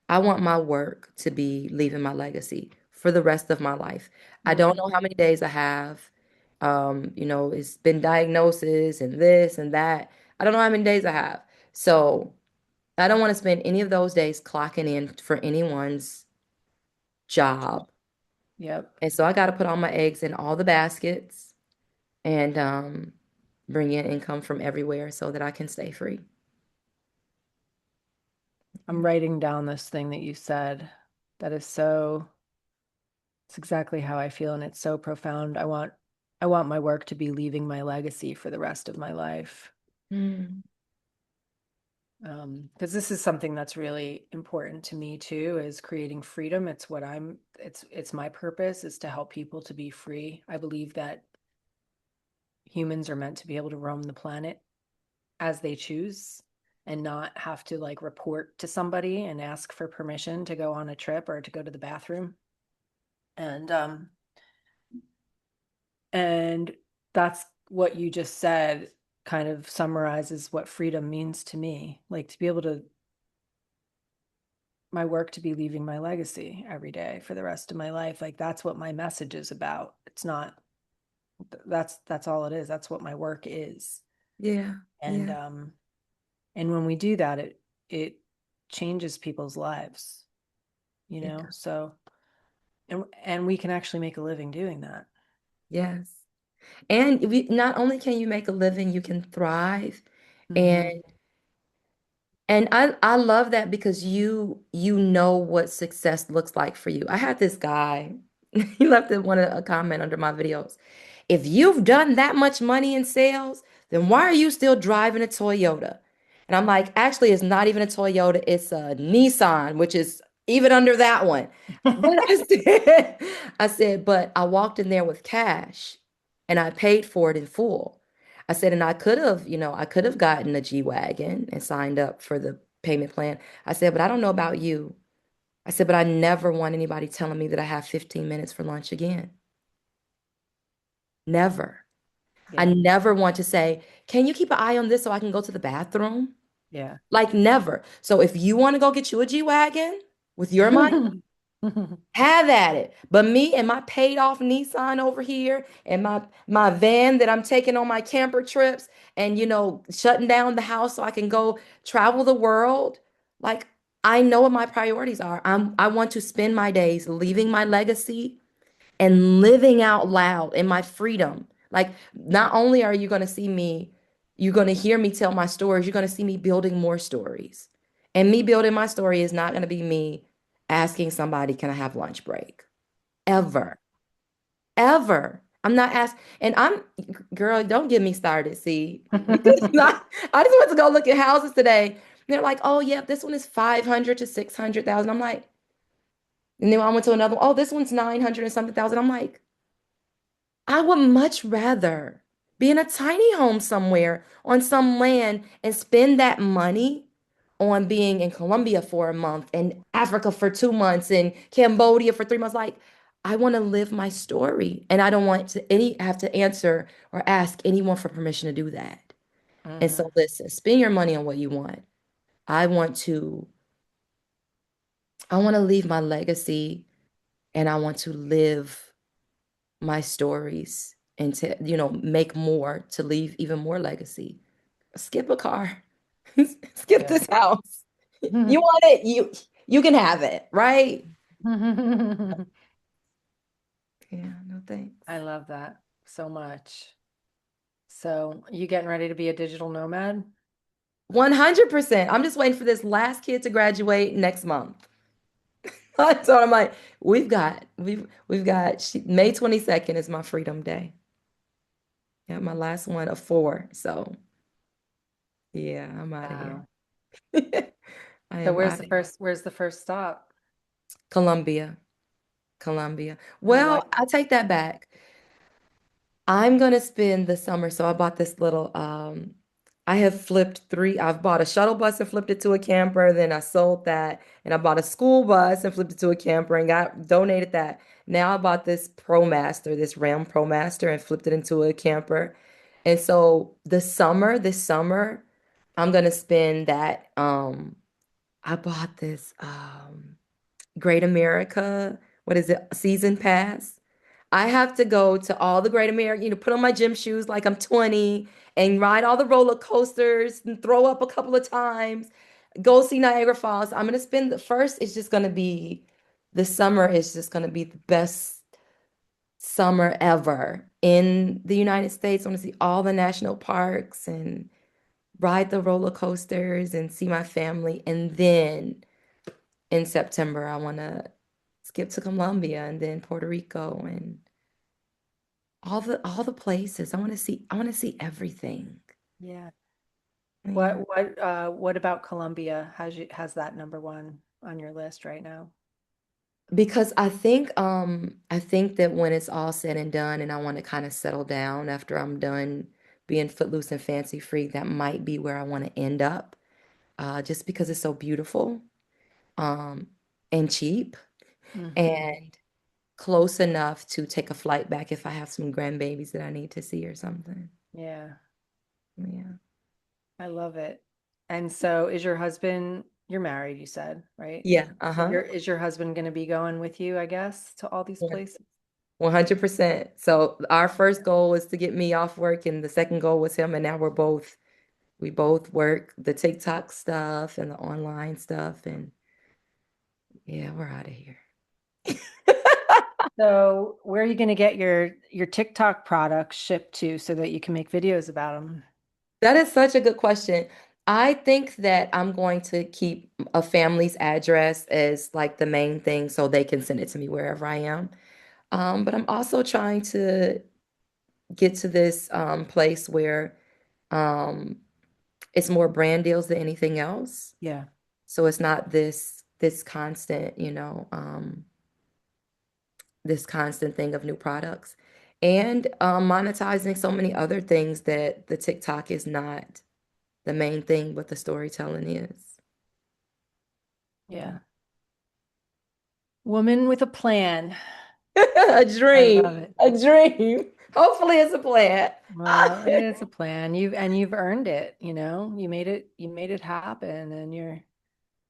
I want my work to be leaving my legacy for the rest of my life. I don't Mhm. know how many days I have. It's been diagnosis and this and that. I don't know how many days I have. So I don't want to spend any of those days clocking in for anyone's job. Yep. And so I got to put all my eggs in all the baskets and bring in income from everywhere so that I can stay free. I'm writing down this thing that you said. That is so, it's exactly how I feel, and it's so profound. I want my work to be leaving my legacy for the rest of my life. Mm, Because this is something that's really important to me too, is creating freedom. It's my purpose is to help people to be free. I believe that humans are meant to be able to roam the planet as they choose and not have to like report to somebody and ask for permission to go on a trip or to go to the bathroom. And that's what you just said kind of summarizes what freedom means to me. Like to be able to my work to be leaving my legacy every day for the rest of my life. Like that's what my message is about. It's not that's all it is. That's what my work is. yeah, And yeah, um and when we do that it changes people's lives, you it know? does. So and we can actually make a living doing that. Yes. And not only can you make a living, you can thrive. Hmm. And I love that because you know what success looks like for you. I had this guy, he left a comment under my videos. If you've done that much money in sales, then why are you still driving a Toyota? And I'm like, actually, it's not even a Toyota, it's a Nissan, which is even under that one. But I said, but I walked in there with cash and I paid for it in full. I said, and I could have gotten a G-Wagon and signed up for the payment plan. I said, but I don't know about you. I said, but I never want anybody telling me that I have 15 minutes for lunch again. Never. I Yeah. never want to say, can you keep an eye on this so I can go to the bathroom? Yeah. Like never. So if you want to go get you a G-Wagon with your money, Have at it. But me and my paid off Nissan over here and my van that I'm taking on my camper trips and shutting down the house so I can go travel the world. Like I know what my priorities are. I want to spend my days leaving my legacy and living out loud in my freedom. Like, not only are you going to see me, you're going to hear me tell my stories, you're going to see me building more stories. And me building my story is not going to be me asking somebody, can I have lunch break? Ever, ever. I'm not asking, and girl, don't get me started. See, because I just went to go look at houses today. And they're like, oh, yeah, this one is 500 to 600,000. I'm like, and then I went to another one. Oh, this one's 900 and something thousand. I'm like, I would much rather be in a tiny home somewhere on some land and spend that money on being in Colombia for a month and Africa for 2 months and Cambodia for 3 months. Like, I want to live my story and I don't want to any have to answer or ask anyone for permission to do that. And so Hmm. listen, spend your money on what you want. I want to I want to leave my legacy and I want to live my stories and to, make more to leave even more legacy. Skip a car. Skip Yeah. this house. You want it, you can have it, right? Yeah, no thanks. I love that so much. So, you getting ready to be a digital nomad? 100%. I'm just waiting for this last kid to graduate next month. So I'm like, we've got May 22nd is my freedom day. Yeah, my last one of four. So yeah, I'm out of here. Wow. I So am out of here. where's the first stop? Columbia. Columbia. Why? Well, I take that back. I'm gonna spend the summer. So I bought this little I have flipped three. I've bought a shuttle bus and flipped it to a camper, then I sold that, and I bought a school bus and flipped it to a camper and got donated that. Now I bought this ProMaster, this Ram ProMaster, and flipped it into a camper. And so this summer, I'm gonna spend that. I bought this Great America, what is it, season pass. I have to go to all the Great America, put on my gym shoes like I'm 20 and ride all the roller coasters and throw up a couple of times, go see Niagara Falls. I'm gonna spend the first, it's just gonna be the summer is just gonna be the best summer ever in the United States. I want to see all the national parks and ride the roller coasters and see my family. And then in September, I want to skip to Colombia and then Puerto Rico and all the places. I want to see everything. Yeah. Yeah. What about Colombia? Has that number one on your list right now? Because I think that when it's all said and done and I want to kind of settle down after I'm done being footloose and fancy free, that might be where I want to end up. Just because it's so beautiful, um, and cheap Hmm. and close enough to take a flight back if I have some grandbabies that I need to see or something. Yeah, Yeah. I love it. And so you're married, you said, right? Yeah. So Uh-huh. is your husband going to be going with you, I guess, to all these One- places? 100%. So our first goal was to get me off work, and the second goal was him. And now we both work the TikTok stuff and the online stuff. And yeah, we're out of here. So where are you going to get your TikTok products shipped to so that you can make videos about them? That is such a good question. I think that I'm going to keep a family's address as like the main thing so they can send it to me wherever I am. But I'm also trying to get to this place where um, it's more brand deals than anything else. Yeah. So it's not this constant, this constant thing of new products. And monetizing so many other things that the TikTok is not the main thing, but the storytelling is. Yeah. Woman with a plan. A I dream, love it. a dream. Hopefully it's a plan. Well, it's a plan. You've earned it, you made it happen and you're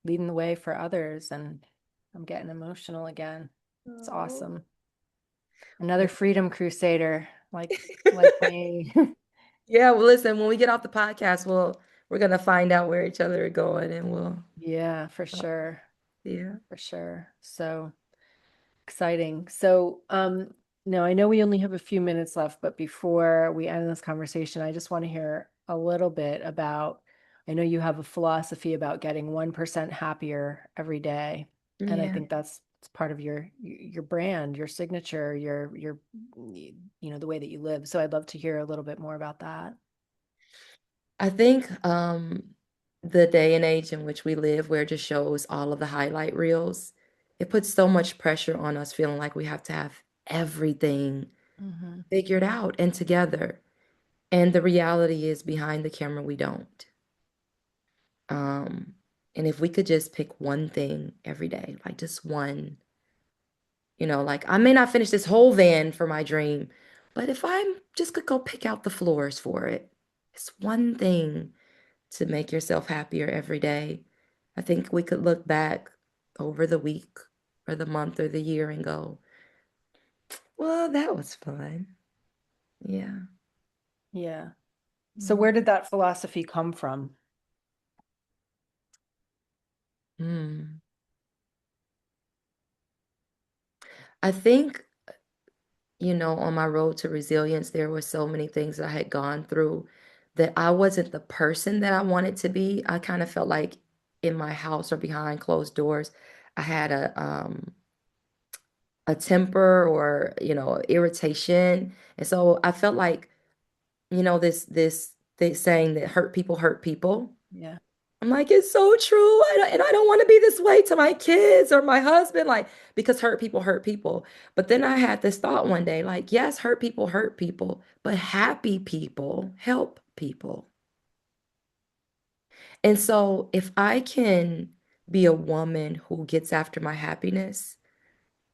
leading the way for others and I'm getting emotional again. It's Oh. awesome. Another Well, freedom crusader, like me. yeah, well, listen, when we get off the podcast, we're gonna find out where each other are going and Yeah, uh, yeah. for sure. So exciting. So, no, I know we only have a few minutes left, but before we end this conversation, I just want to hear a little bit about, I know you have a philosophy about getting 1% happier every day. And I Yeah. think that's it's part of your brand, your signature, your the way that you live. So I'd love to hear a little bit more about that. I think the day and age in which we live, where it just shows all of the highlight reels, it puts so much pressure on us feeling like we have to have everything Hmm. figured out and together. And the reality is behind the camera, we don't. Um, and if we could just pick one thing every day, like just one, like I may not finish this whole van for my dream, but if I'm just could go pick out the floors for it, it's one thing to make yourself happier every day. I think we could look back over the week or the month or the year and go, well, that was fun. Yeah. Yeah. So Mm. where did that philosophy come from? Mm. I think, on my road to resilience, there were so many things that I had gone through that I wasn't the person that I wanted to be. I kind of felt like in my house or behind closed doors, I had a temper or, irritation. And so I felt like, this saying that hurt people hurt people. Yeah. I'm like, it's so true. And I don't want to be this way to my kids or my husband, like, because hurt people hurt people. But then I had this thought one day, like, yes, hurt people, but happy people help people. And so if I can be a woman who gets after my happiness,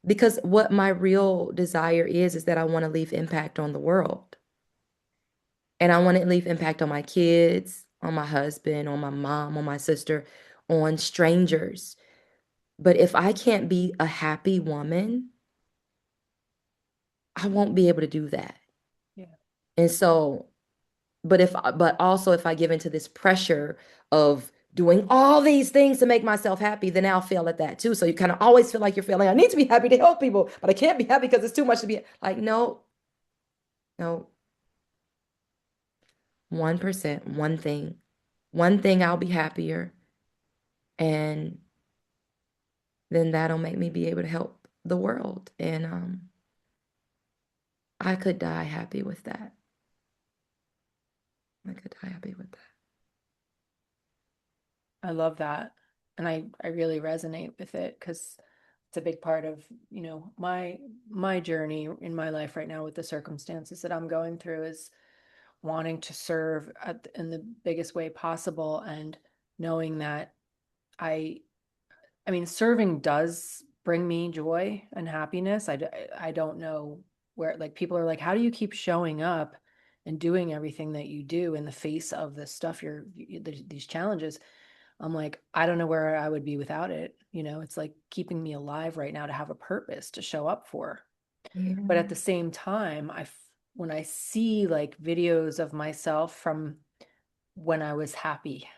because what my real desire is that I want to leave impact on the world. And I want to leave impact on my kids, on my husband, on my mom, on my sister, on strangers. But if I can't be a happy woman, I won't be able to do that. Yeah. And so, but also if I give into this pressure of doing all these things to make myself happy, then I'll fail at that too. So you kind of always feel like you're failing. I need to be happy to help people, but I can't be happy because it's too much to be like, no, no, 1%, one thing I'll be happier. And then that'll make me be able to help the world. And I could die happy with that. I could die happy with that. I love that. And I really resonate with it because it's a big part of, my journey in my life right now with the circumstances that I'm going through is wanting to serve in the biggest way possible and knowing that I I mean serving does bring me joy and happiness. I don't know where like people are like how do you keep showing up and doing everything that you do in the face of this stuff these challenges. I'm like, I don't know where I would be without it. It's like keeping me alive right now to have a purpose to show up for. But at Yeah, the same time, when I see like videos of myself from when I was happy,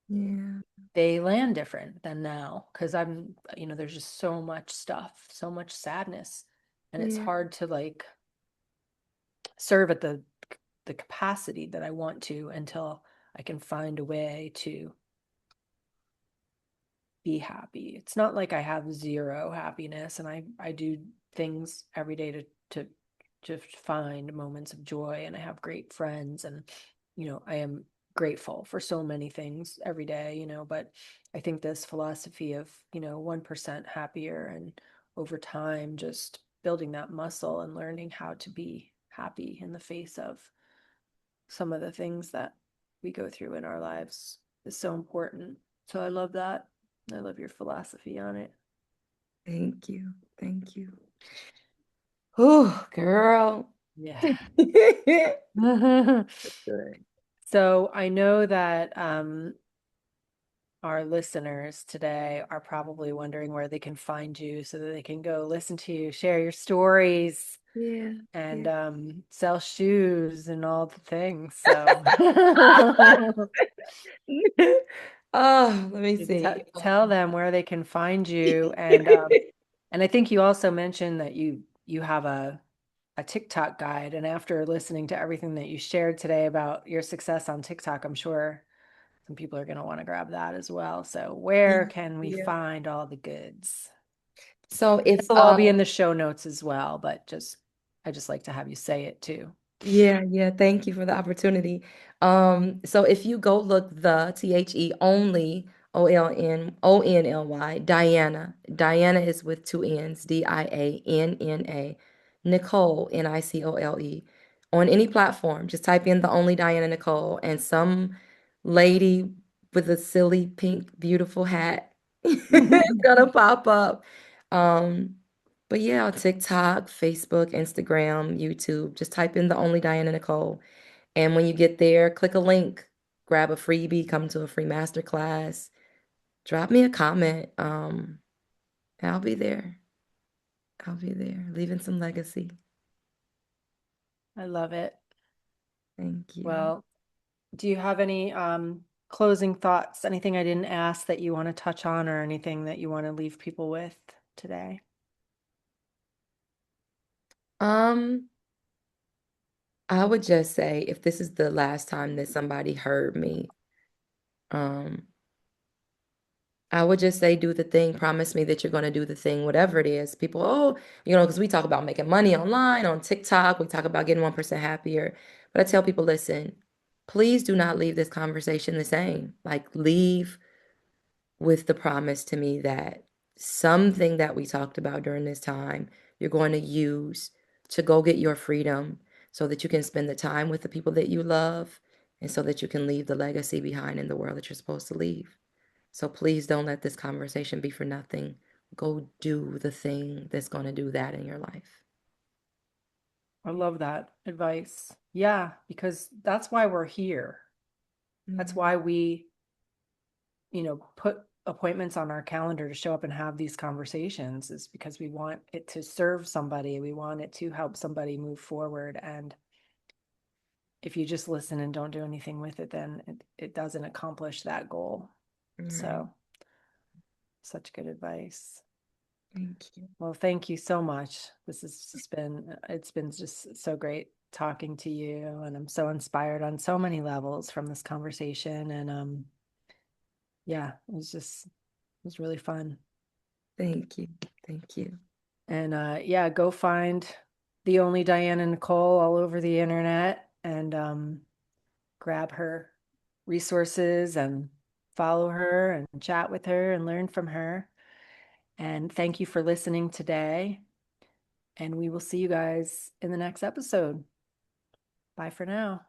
yeah, they land different than now because there's just so much stuff, so much sadness, and it's yeah, hard to like serve at the capacity that I want to until I can find a way to be happy. It's not like I have zero happiness and I do things every day to find moments of joy and I have great friends and I am grateful for so many things every day, but I think this philosophy of, 1% happier and over time just building that muscle and learning how to be happy in the face of some of the things that we go through in our lives is so important. So I love that. I love your philosophy on it. thank you. Thank you. Oh, girl. Yeah. Good. So I know that our listeners today are probably wondering where they can find you so that they can go listen to you, share your stories, Yeah, and yeah. sell shoes and all the things. So Oh, let me you see. tell them where they can find you. And I think you also mentioned that you have a TikTok guide. And after listening to everything that you shared today about your success on TikTok, I'm sure some people are going to want to grab that as well. So where can we Yeah. find all the goods? So if It'll all be in the show notes as well, but just I just like to have you say it too. Yeah, yeah, thank you for the opportunity. So if you go look the THE only ONLY, Dianna. Dianna is with two N's, Dianna, Nicole, Nicole, on any platform. Just type in the only Dianna Nicole, and some lady with a silly pink, beautiful hat is gonna pop up. Um, but yeah, on TikTok, Facebook, Instagram, YouTube, just type in the only Dianna Nicole. And when you get there, click a link, grab a freebie, come to a free masterclass, drop me a comment. I'll be there. I'll be there, leaving some legacy. I love it. Thank you. Well, do you have any closing thoughts? Anything I didn't ask that you want to touch on or anything that you want to leave people with today? Um, I would just say if this is the last time that somebody heard me, um, I would just say do the thing. Promise me that you're going to do the thing, whatever it is. People, oh, because we talk about making money online on TikTok, we talk about getting 1% happier. But I tell people, listen, please do not leave this conversation the same. Like, leave with the promise to me that something that we talked about during this time, you're going to use to go get your freedom so that you can spend the time with the people that you love and so that you can leave the legacy behind in the world that you're supposed to leave. So please don't let this conversation be for nothing. Go do the thing that's going to do that in your life. I love that advice. Yeah, because that's why we're here. That's Mhm. why we, put appointments on our calendar to show up and have these conversations is because we want it to serve somebody. We want it to help somebody move forward. And if you just listen and don't do anything with it, then it doesn't accomplish that goal. Right. So, such good advice. Thank you. Well, thank you so much. This has just it's been just so great talking to you. And I'm so inspired on so many levels from this conversation. And yeah, it was really fun. Thank you. Thank you. And yeah, go find the only Dianna Nicole all over the internet and grab her resources and follow her and chat with her and learn from her. And thank you for listening today. And we will see you guys in the next episode. Bye for now.